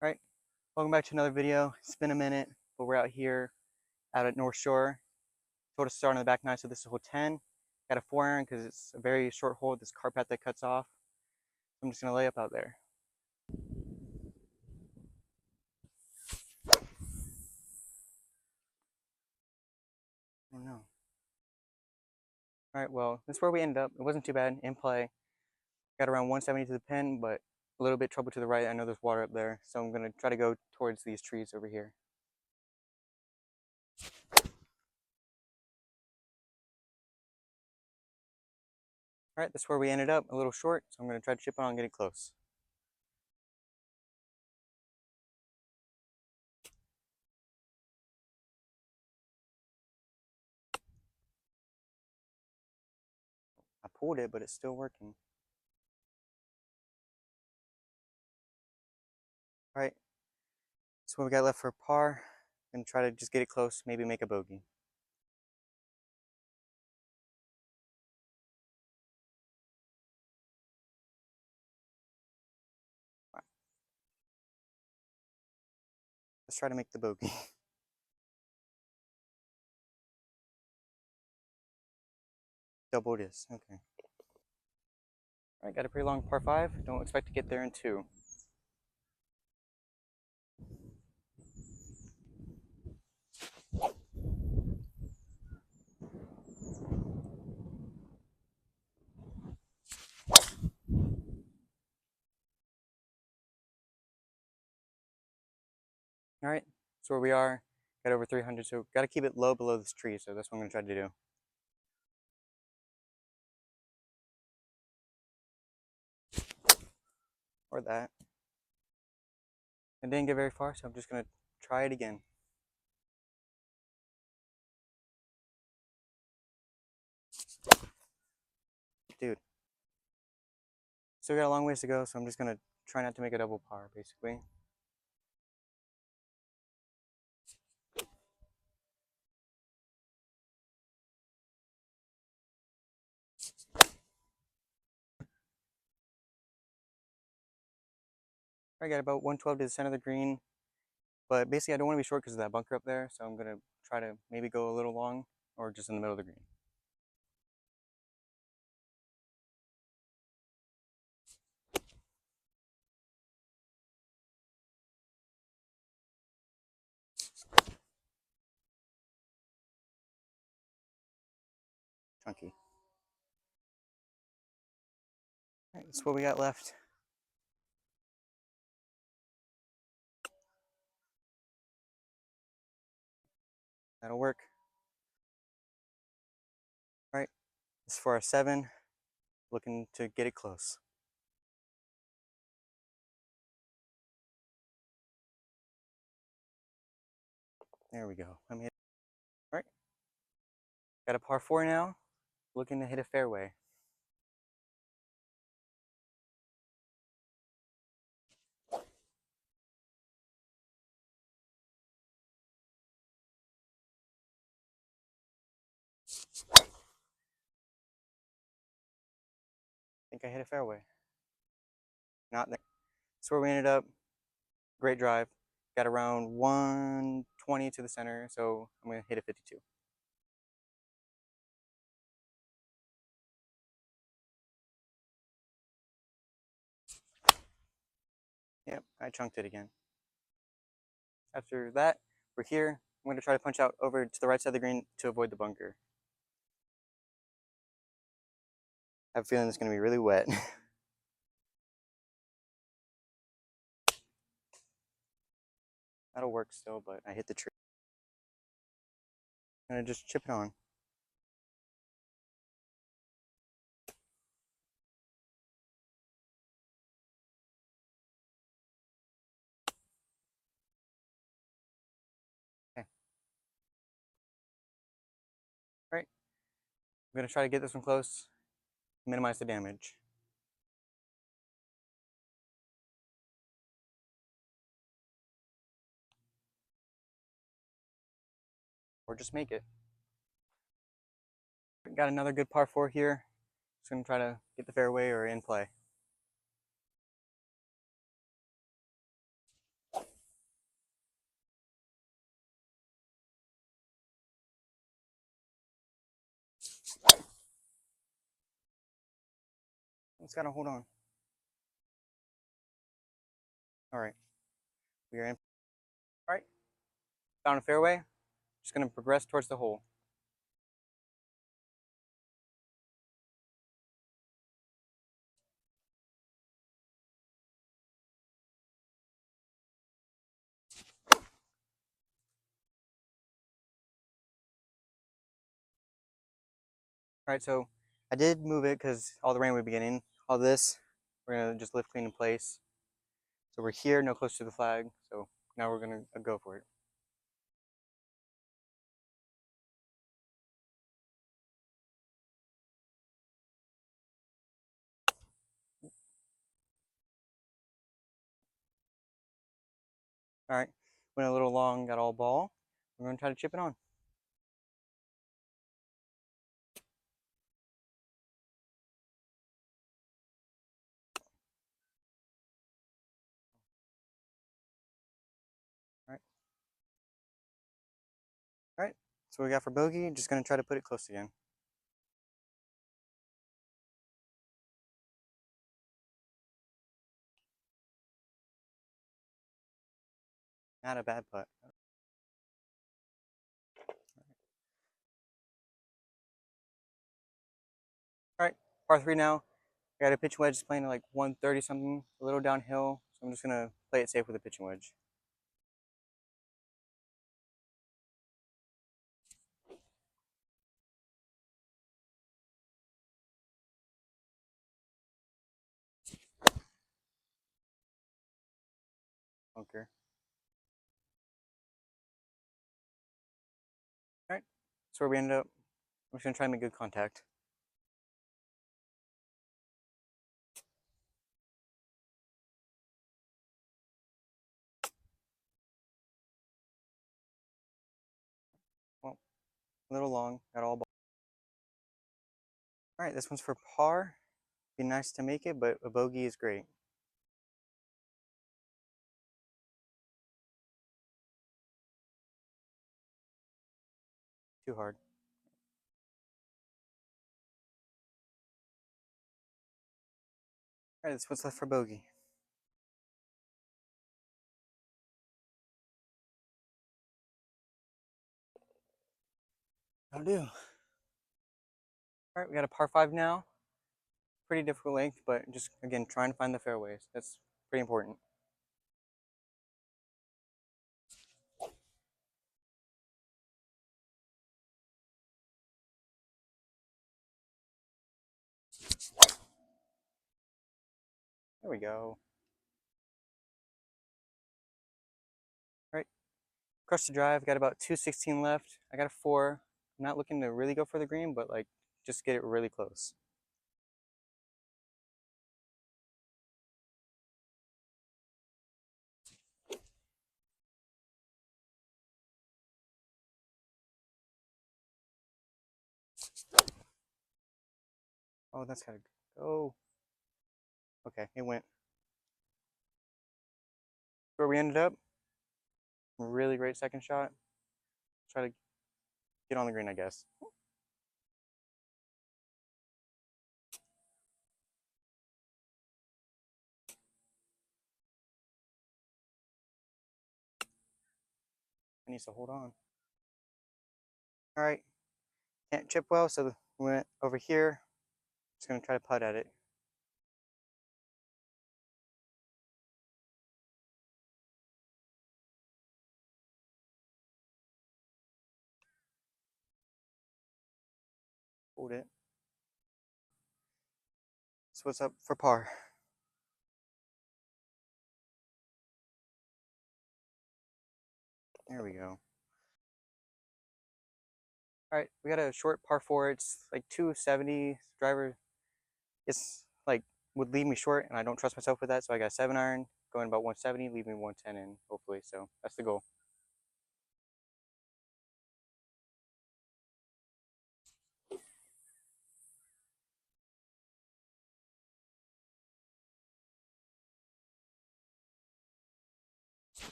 Alright, welcome back to another video. It's been a minute, but we're out here out at North Shore. Told us to start on the back 9, so this is hole 10. Got a 4-iron because it's a very short hole with this cart path that cuts off. I'm just going to lay up out there. Oh no. Alright, well, this is where we ended up. It wasn't too bad in play. Got around 170 to the pin, but a little bit trouble to the right. I know there's water up there, so I'm going to try to go towards these trees over here. Alright, that's where we ended up. A little short, so I'm going to try to chip on and get it close. I pulled it, but it's still working. Alright, so what we got left for par, and try to just get it close, maybe make a bogey. Let's try to make the bogey. Double it is, okay. Alright, got a pretty long par 5. Don't expect to get there in 2. Alright, so where we are, got over 300, so got to keep it low below this tree, so that's what I'm going to try to do. Or that. I didn't get very far, so I'm just going to try it again. Dude. Still got a long ways to go, so I'm just going to try not to make a double par, basically. I got about 112 to the center of the green, but basically I don't want to be short because of that bunker up there, so I'm going to try to maybe go a little long, or just in the middle of the green. Chunky. Alright, that's what we got left. That'll work. Alright, this is for our 7. Looking to get it close. There we go. Let me hit. All right. Got a par 4 now. Looking to hit a fairway. I think I hit a fairway. Not there. That's where we ended up. Great drive. Got around 120 to the center, so I'm going to hit a 52. Yep, I chunked it again. After that, we're here. I'm going to try to punch out over to the right side of the green to avoid the bunker. I have a feeling it's going to be really wet. That'll work still, but I hit the tree. I'm going to just chip it on. Okay. All right. I'm going to try to get this one close, minimize the damage. Or just make it. Got another good par 4 here. Just going to try to get the fairway or in play. Just gotta hold on. All right, we are in. All right, found a fairway. Just gonna progress towards the hole. All right, so I did move it because all the rain would be getting. All this, we're gonna just lift clean in place. So we're here, no close to the flag. So now we're gonna go for it. All right, went a little long, got all ball. We're gonna try to chip it on. All right, all right. So we got for bogey. Just gonna try to put it close again. Not a bad putt. All right, par three now. I got a pitch wedge playing at like 130 something, a little downhill. So I'm just gonna play it safe with a pitching wedge. Okay. All right, that's where we ended up. I'm just gonna try and make good contact. Well, a little long, got all ball. All right, this one's for par. Be nice to make it, but a bogey is great. Too hard. All right, this one's left for bogey. That'll do. All right, we got a par five now. Pretty difficult length, but just again trying to find the fairways. That's pretty important. There we go. All right, crushed the drive. Got about 216 left. I got a four. I'm not looking to really go for the green, but like just get it really close. Oh, that's gotta go. Okay, it went. Where we ended up, really great second shot. Try to get on the green, I guess. I need to hold on. All right, can't chip well, so we went over here. Just gonna try to putt at it. Hold it. So what's up for par? There we go. All right, we got a short par four. It's like 270. Driver, it's like would leave me short, and I don't trust myself with that. So I got a 7-iron going about 170, leave me 110 in, hopefully. So that's the goal.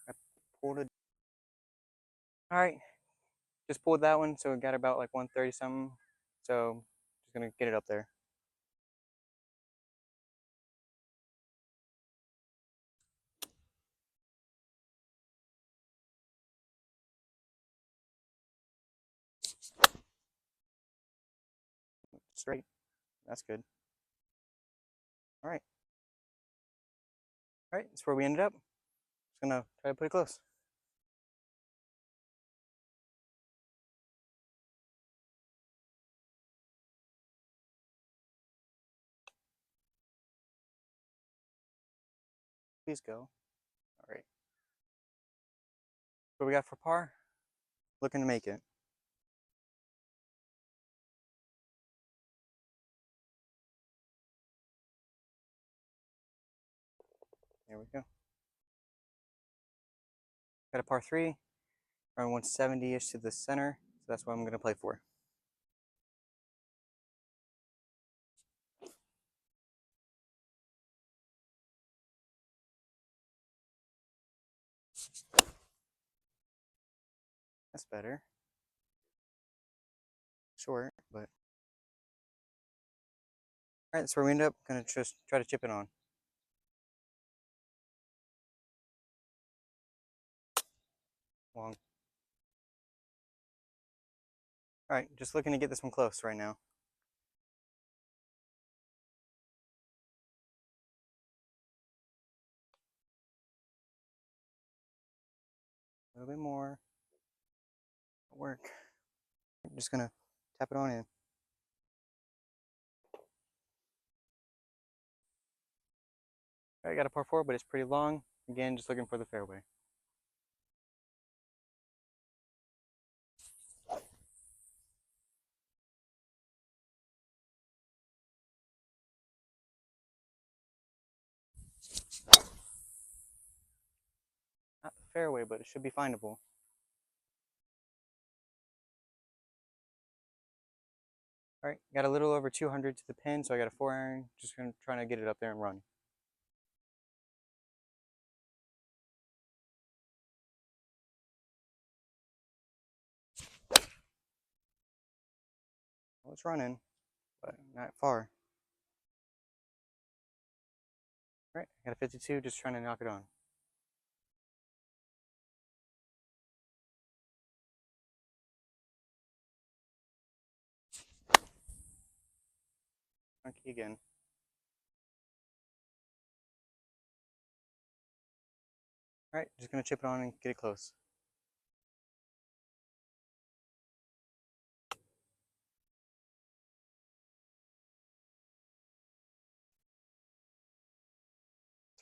I pulled it. All right, just pulled that one, so we got about like 130 something. So just gonna get it up there. straight. That's good. All right. All right, that's where we ended up. Just gonna try to put it close. Please go. All right. What we got for par? Looking to make it. There we go. Got a par 3, around 170-ish to the center, so that's what I'm gonna play for. That's better. Short, but all right. That's where we end up. Gonna just try to chip it on. Long. All right, just looking to get this one close right now. A little bit more. Work. I'm just gonna tap it on in. All right, I got a par 4, but it's pretty long. Again, just looking for the fairway. Not the fairway, but it should be findable. All right, got a little over 200 to the pin, so I got a 4-iron. Just gonna try to get it up there and run. Well, it's running, but not far. All right, I got a 52, just trying to knock it on. Okay, again. All right, just gonna chip it on and get it close.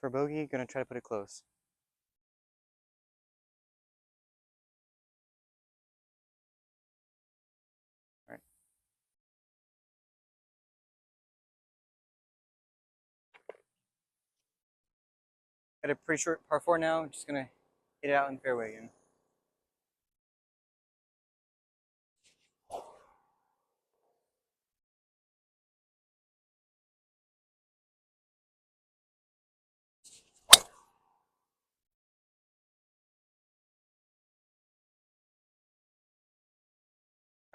For bogey, gonna try to put it close. All right. Got a pretty short par 4 now. Just gonna hit it out in the fairway again.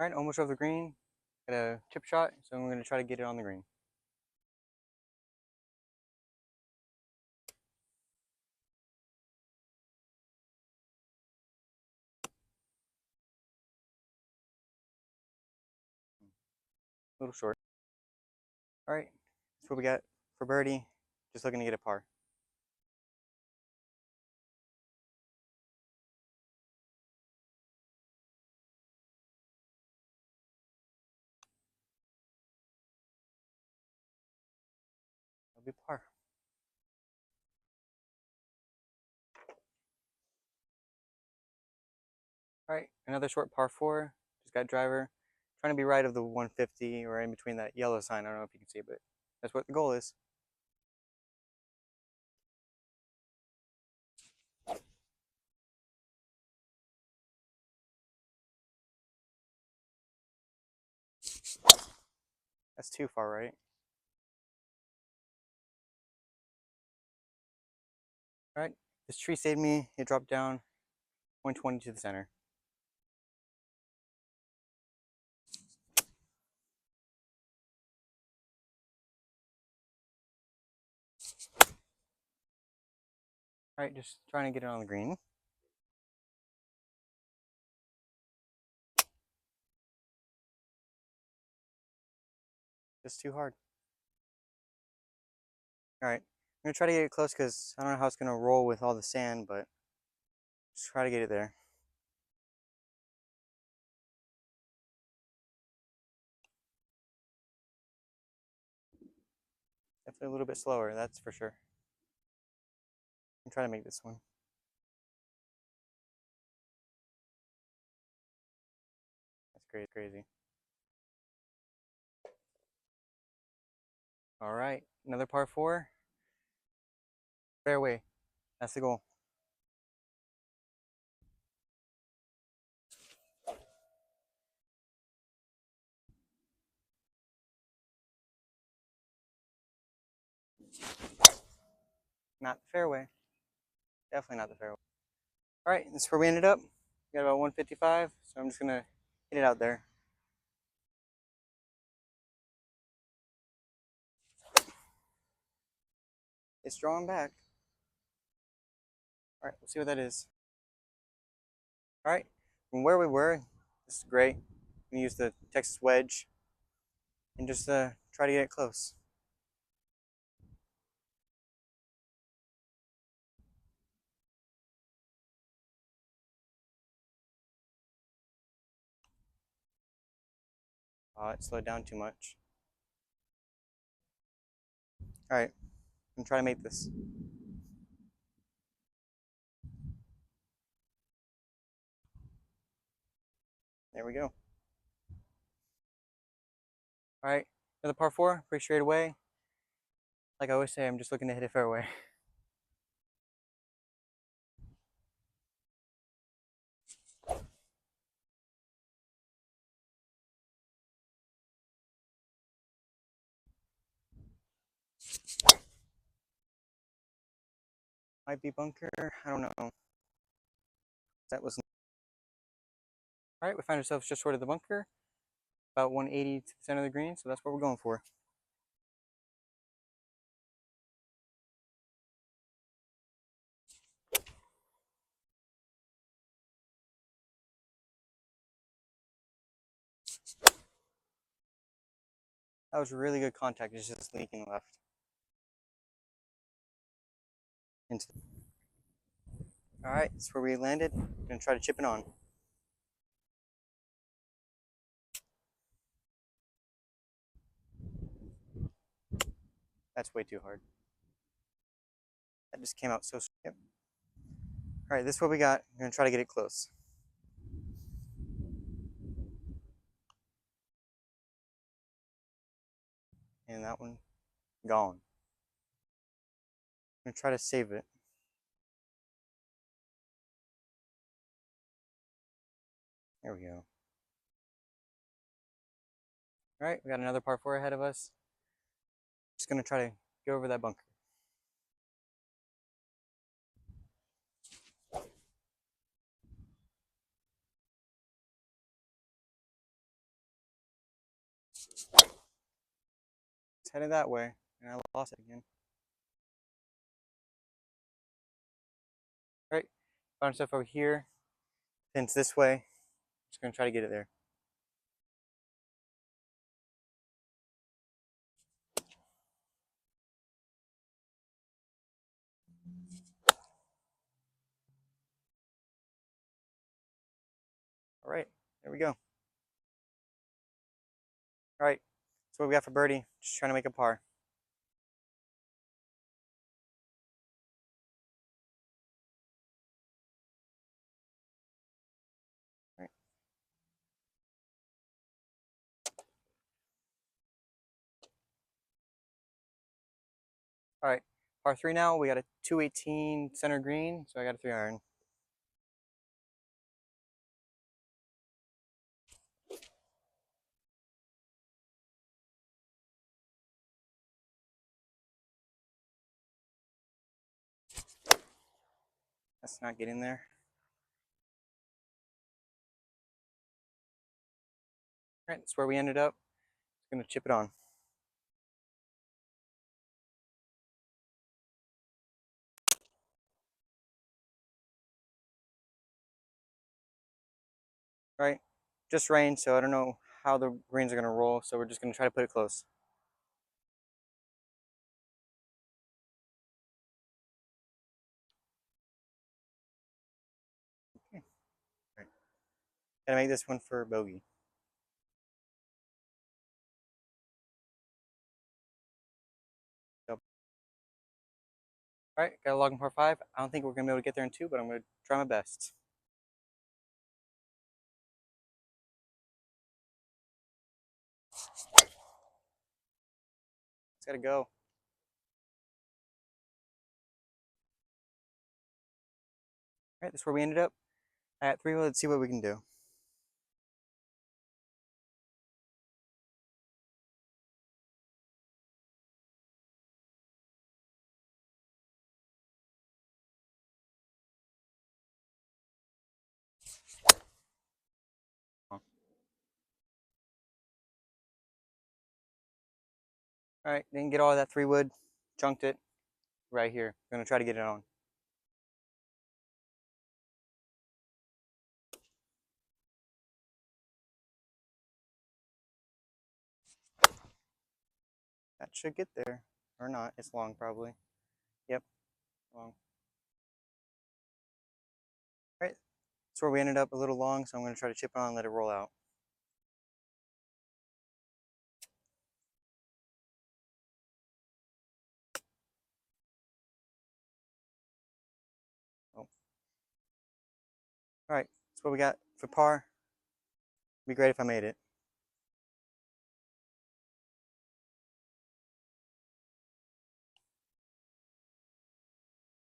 All right, almost over the green. Got a chip shot, so I'm gonna try to get it on the green. A little short. All right, that's what we got for birdie. Just looking to get a par. That'll be par. All right, another short par 4. Just got driver. Trying to be right of the 150 or in between that yellow sign. I don't know if you can see it, but that's what the goal is. That's too far right. All right, this tree saved me. It dropped down 120 to the center. All right, just trying to get it on the green. just too hard. All right, I'm gonna try to get it close because I don't know how it's gonna roll with all the sand, but just try to get it there. Definitely a little bit slower, that's for sure. I'm trying to make this one. That's crazy. All right, another par four. Fairway. That's the goal. Not the fairway. Definitely not the fairway. All right, this is where we ended up. We got about 155, so I'm just gonna hit it out there. It's drawing back. All right, we'll see what that is. All right, from where we were, this is great. We use the Texas wedge and just try to get it close. Oh, it slowed down too much. All right, I'm trying to make this. There we go. All right, another par four, pretty straight away. Like I always say, I'm just looking to hit a fairway. Might be bunker, I don't know. That was all right. We find ourselves just short of the bunker, about 180 to the center of the green, so that's what we're going for. That was really good contact. It's just leaking left. Into. All right, that's where we landed. Gonna try to chip it on. That's way too hard. That just came out so. Yep. All right, this is what we got. I'm gonna try to get it close. And that one, gone. I'm gonna try to save it. There we go. All right, we got another par four ahead of us. Just gonna try to go over that bunker. It's headed that way, and I lost it again. All right, found stuff over here. Pins this way. Just gonna try to get it there. All right, there we go. All right, that's what we got for birdie. Just trying to make a par. All right. All right, par three now. We got a 218 center green, so I got a 3 iron. That's not getting there. All right, that's where we ended up. Just gonna chip it on. All right, just rained, so I don't know how the greens are gonna roll. So we're just gonna try to put it close. Gotta make this one for bogey. So, all right, got a log in par 5. I don't think we're gonna be able to get there in 2, but I'm gonna try my best. It's gotta go. All right, that's where we ended up. At 3, let's see what we can do. All right, didn't get all of that 3-wood, chunked it right here. I'm gonna try to get it on. That should get there, or not. It's long probably. Yep, long. All right, that's where we ended up, a little long, so I'm gonna try to chip it on and let it roll out. Oh. All right, that's what we got for par. It'd be great if I made it.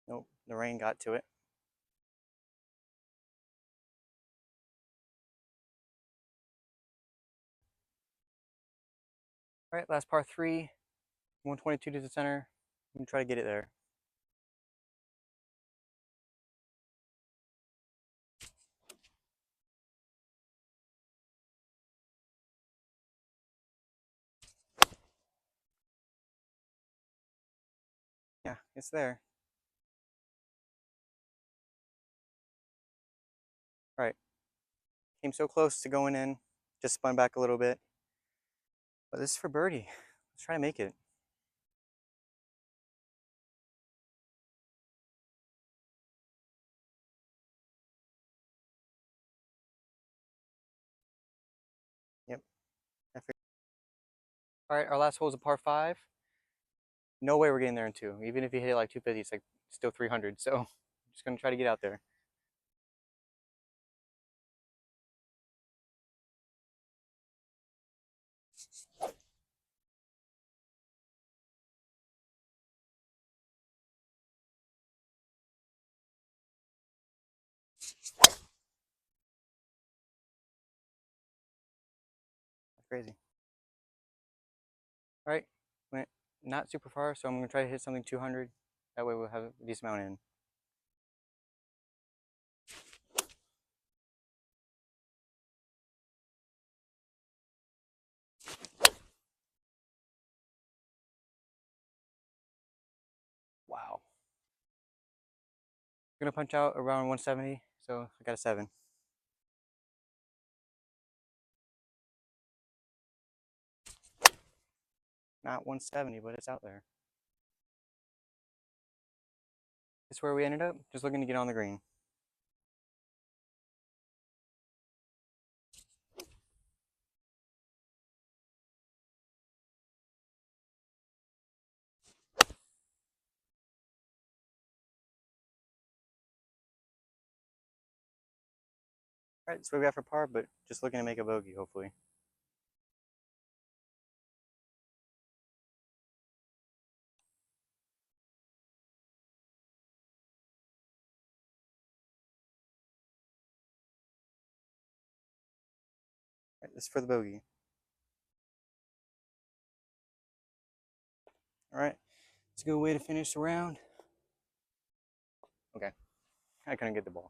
Nope, the rain got to it. All right, last par 3, 122 to the center. I'm gonna try to get it there. Yeah, it's there. All right, came so close to going in, just spun back a little bit. But this is for birdie. Let's try to make it. Yep. All right, our last hole is a par 5. No way we're getting there in 2. Even if you hit it like 250, it's like still 300. So I'm just gonna try to get out there. That's crazy. All right, went not super far, so I'm gonna try to hit something 200. That way we'll have a decent amount in. Wow. I'm gonna punch out around 170, so I got a 7. Not 170, but it's out there. This is where we ended up, just looking to get on the green. All right, that's what we got for par, but just looking to make a bogey, hopefully. All right, this is for the bogey. All right, it's a good way to finish the round. Okay, I couldn't get the ball.